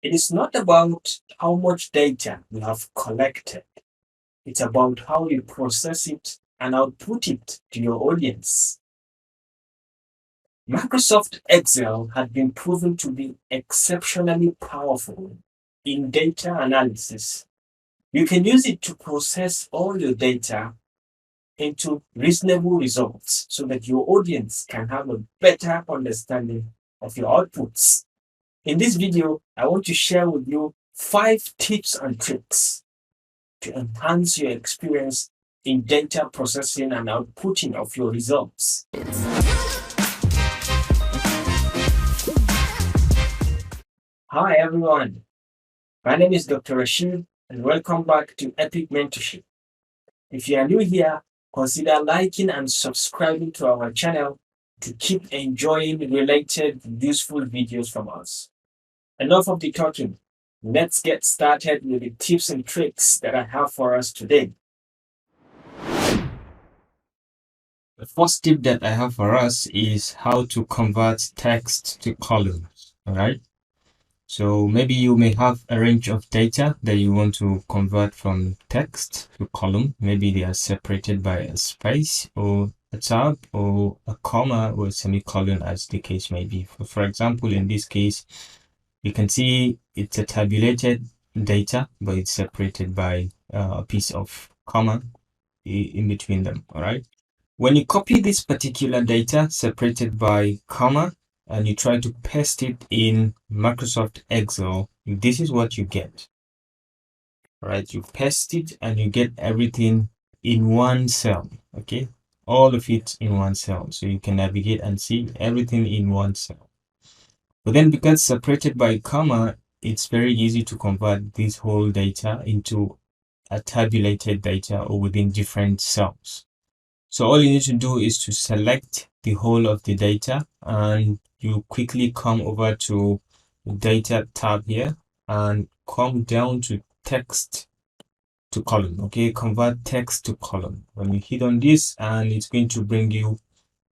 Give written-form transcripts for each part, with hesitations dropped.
It is not about how much data you have collected. It's about how you process it and output it to your audience. Microsoft Excel has been proven to be exceptionally powerful in data analysis. You can use it to process all your data into reasonable results so that your audience can have a better understanding of your outputs. In this video, I want to share with you 5 tips and tricks to enhance your experience in data processing and outputting of your results. Hi everyone, my name is Dr. Rashid and welcome back to Epic Mentorship. If you are new here, consider liking and subscribing to our channel to keep enjoying related useful videos from us. Enough of the talking. Let's get started with the tips and tricks that I have for us today. The first tip that I have for us is how to convert text to columns. All right. So maybe you may have a range of data that you want to convert from text to column. Maybe they are separated by a space or a tab or a comma or a semicolon, as the case may be. For example, in this case, you can see it's a tabulated data, but it's separated by a piece of comma in between them. All right. When you copy this particular data separated by comma and you try to paste it in Microsoft Excel, this is what you get. All right, you paste it and you get everything in one cell. Okay, all of it in one cell, so you can navigate and see everything in one cell. But then because separated by comma, it's very easy to convert this whole data into a tabulated data or within different cells. So all you need to do is to select the whole of the data and you quickly come over to the data tab here and come down to text to column. Okay, convert text to column. When you hit on this, and it's going to bring you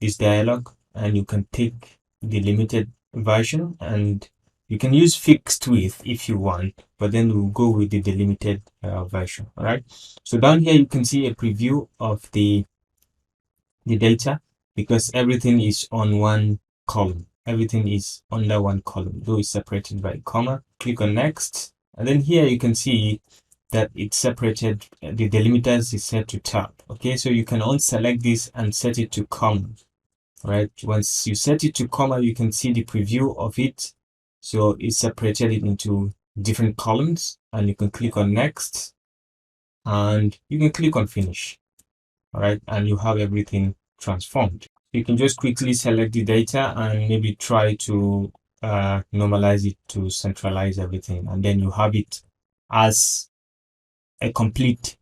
this dialog, and you can take the limited version and you can use fixed width if you want, but then we'll go with the delimited version. All right, so down here you can see a preview of the data because everything is on one column. Everything is under one column, though it's separated by a comma. Click on next, and then here you can see that it's separated. The delimiters is set to tab. Okay, so you can unselect this and set it to comma. Right, once you set it to comma, you can see the preview of it. So it's separated it into different columns, and you can click on next and you can click on finish. All right, and you have everything transformed. You can just quickly select the data and maybe try to normalize it to centralize everything, and then you have it as a complete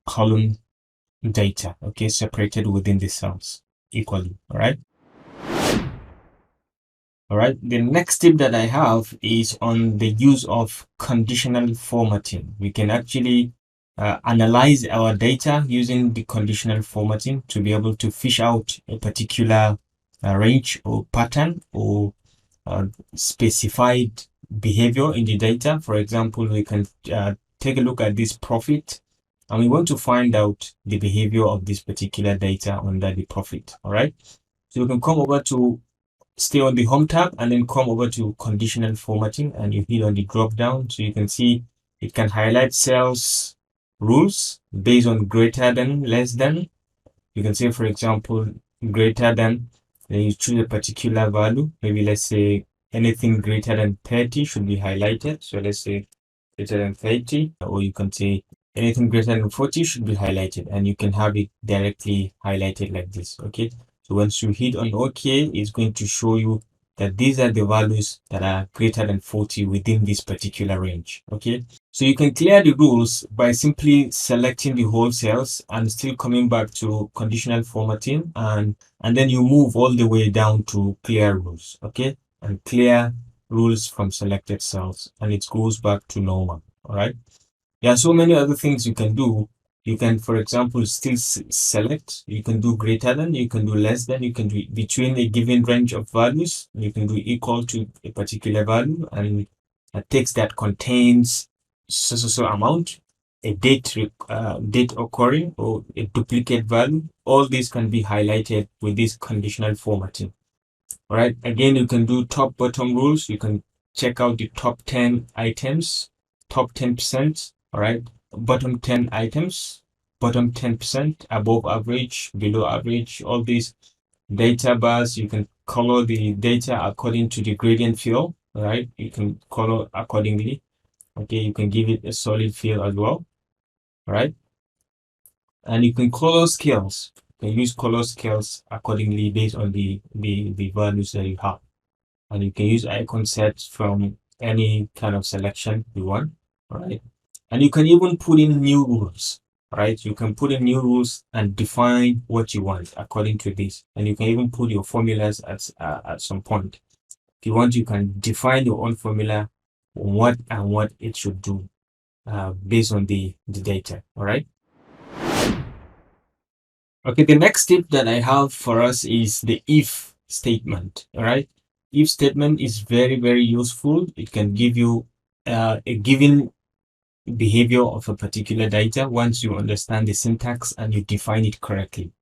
column data, okay, separated within the cells equally. All right. All right, the next tip that I have is on the use of conditional formatting. We can actually analyze our data using the conditional formatting to be able to fish out a particular range or pattern or specified behavior in the data. For example, we can take a look at this profit and we want to find out the behavior of this particular data under the profit. All right, so you can come over to stay on the home tab and then come over to conditional formatting and you hit on the drop down, so you can see it can highlight cells rules based on greater than, less than. You can say, for example, greater than, then you choose a particular value. Maybe let's say anything greater than 30 should be highlighted. So let's say greater than 30, or you can say anything greater than 40 should be highlighted, and you can have it directly highlighted like this. Okay, so once you hit on OK, it's going to show you that these are the values that are greater than 40 within this particular range. Okay, so you can clear the rules by simply selecting the whole cells and still coming back to conditional formatting, and then you move all the way down to clear rules. Okay, and clear rules from selected cells, and it goes back to normal. All right, there are so many other things you can do. You can, for example, still select. You can do greater than, you can do less than, you can do between a given range of values, you can do equal to a particular value, and a text that contains so amount, a date occurring, or a duplicate value. All these can be highlighted with this conditional formatting. All right. Again, you can do top bottom rules. You can check out the top 10 items, top 10%. All right. Bottom 10 items, bottom 10%, above average, below average, all these data bars. You can color the data according to the gradient fill. All right. You can color accordingly. Okay. You can give it a solid fill as well. All right. And you can color scales. You can use color scales accordingly based on the values that you have. And you can use icon sets from any kind of selection you want, right? And you can even put in new rules, right? You can put in new rules and define what you want according to this. And you can even put your formulas at some point. If you want, you can define your own formula, what it should do based on the data, all right? Okay, the next tip that I have for us is the if statement. All right. If statement is very, very useful. It can give you a given behavior of a particular data once you understand the syntax and you define it correctly.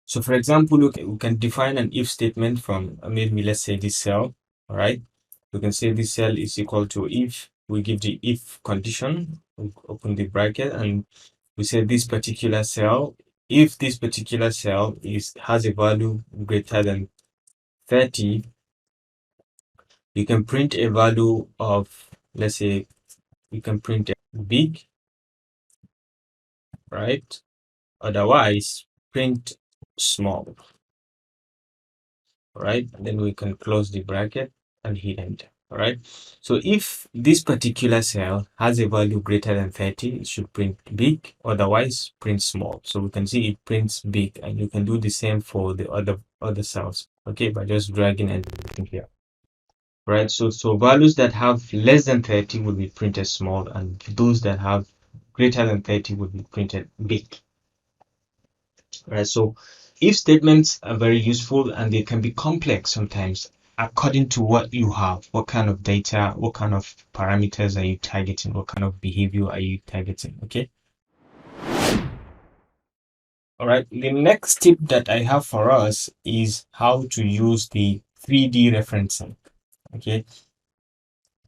So for example, we can define an if statement from maybe let's say this cell. All right. We can say this cell is equal to if we give the if condition, we open the bracket, and we say this particular cell, if this particular cell has a value greater than 30, you can print a value of, let's say, you can print a big, right? Otherwise, print small, right? And then we can close the bracket and hit enter. All right. So if this particular cell has a value greater than 30, it should print big, otherwise print small. So we can see it prints big, and you can do the same for the other cells, okay, by just dragging and here. Right. So values that have less than 30 will be printed small, and those that have greater than 30 will be printed big. Right. So if statements are very useful, and they can be complex sometimes according to what you have, what kind of data, what kind of parameters are you targeting, what kind of behavior are you targeting. Okay. All right. The next tip that I have for us is how to use the 3D referencing. Okay.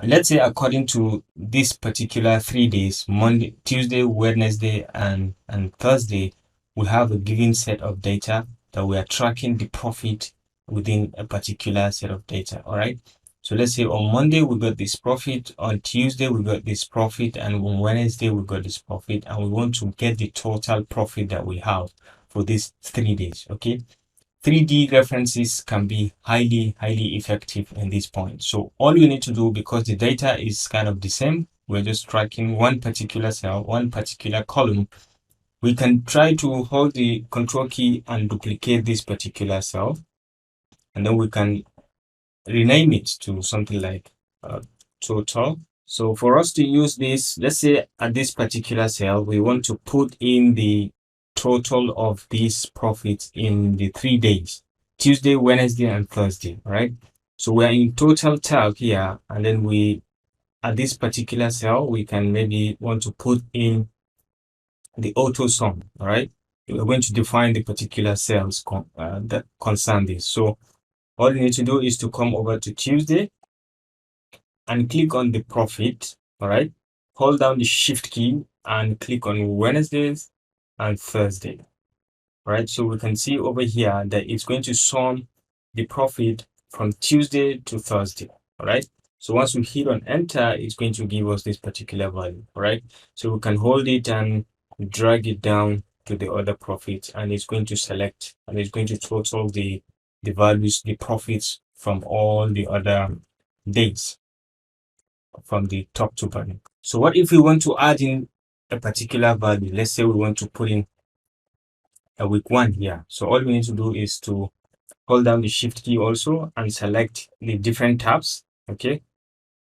Let's say according to this particular 3 days, Monday, Tuesday, Wednesday, and Thursday, we have a given set of data that we are tracking the profit within a particular set of data. All right. So let's say on Monday we got this profit, on Tuesday we got this profit, and on Wednesday we got this profit, and we want to get the total profit that we have for these 3 days. Okay. 3D references can be highly effective in this point. So all you need to do, because the data is kind of the same, we're just tracking one particular cell, one particular column. We can try to hold the control key and duplicate this particular cell, and then we can rename it to something like total. So for us to use this, let's say at this particular cell, we want to put in the total of these profits in the 3 days, Tuesday, Wednesday, and Thursday, right? So we're in total tab here, and then at this particular cell, we can maybe want to put in the auto sum, all right? We're going to define the particular cells that concern this. So all you need to do is to come over to Tuesday and click on the profit, all right? Hold down the shift key and click on Wednesdays and Thursday, right? So we can see over here that it's going to sum the profit from Tuesday to Thursday, all right? So once we hit on enter, it's going to give us this particular value, all right? So we can hold it and drag it down to the other profits, and it's going to select, and it's going to total the values, the profits from all the other days from the top to bottom. So what if we want to add in a particular value? Let's say we want to put in a week 1 here. So all we need to do is to hold down the shift key also and select the different tabs. Okay.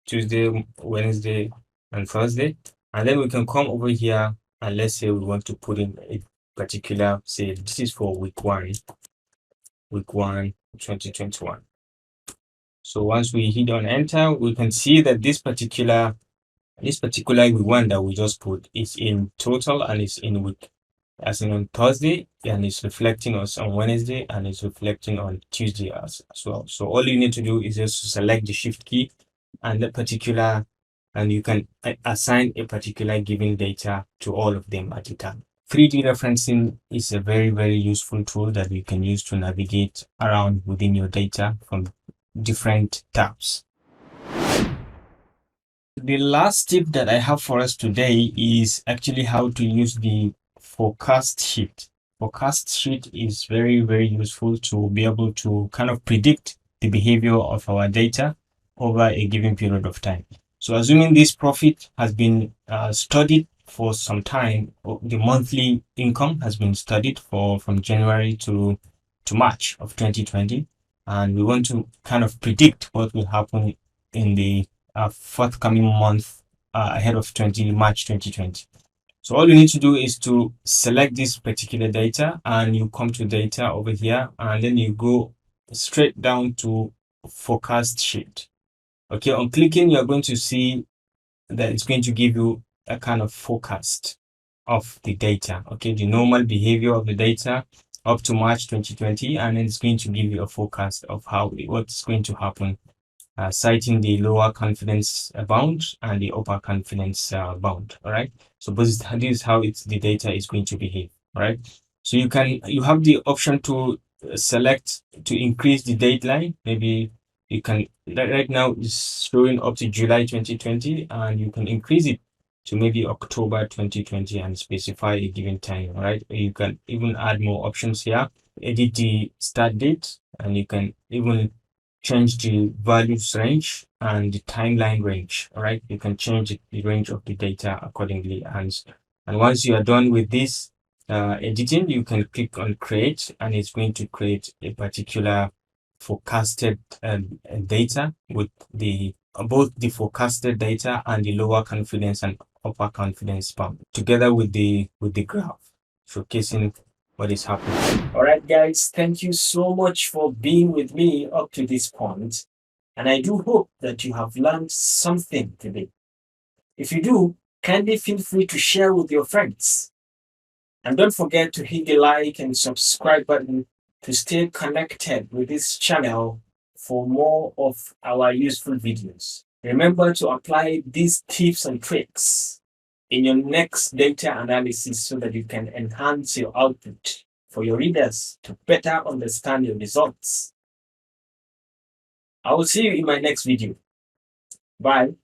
Tuesday, Wednesday, and Thursday. And then we can come over here, and let's say we want to put in a particular, say this is for week 1, 2021. So once we hit on enter, we can see that this particular one that we just put is in total and it's in week, as in on Thursday, and it's reflecting us on Wednesday, and it's reflecting on Tuesday as well. So all you need to do is just select the shift key and the particular, and you can assign a particular given data to all of them at a time. 3D referencing is a very, very useful tool that you can use to navigate around within your data from different tabs. The last tip that I have for us today is actually how to use the forecast sheet. Forecast sheet is very, very useful to be able to kind of predict the behavior of our data over a given period of time. So assuming this profit has been studied for some time, the monthly income has been studied from January to March of 2020, and we want to kind of predict what will happen in the forthcoming month ahead of March 2020. So all you need to do is to select this particular data, and you come to data over here, and then you go straight down to forecast sheet. Okay, on clicking, you're going to see that it's going to give you a kind of forecast of the data. Okay, the normal behavior of the data up to March 2020, and then it's going to give you a forecast of what's going to happen, citing the lower confidence bound and the upper confidence bound. All right, so this is how the data is going to behave. All right, so you have the option to select to increase the deadline. Maybe you can, right now it's showing up to July 2020, and you can increase it to maybe October 2020 and specify a given time. All right, you can even add more options here, edit the start date, and you can even change the values range and the timeline range. All right, you can change the range of the data accordingly, and once you are done with this editing, you can click on create, and it's going to create a particular forecasted data with both the forecasted data and the lower confidence and upper confidence bound together with the graph showcasing what is happening. All right, guys, thank you so much for being with me up to this point, and I do hope that you have learned something today. If you do, kindly feel free to share with your friends. And don't forget to hit the like and subscribe button to stay connected with this channel for more of our useful videos. Remember to apply these tips and tricks in your next data analysis so that you can enhance your output for your readers to better understand your results. I will see you in my next video. Bye.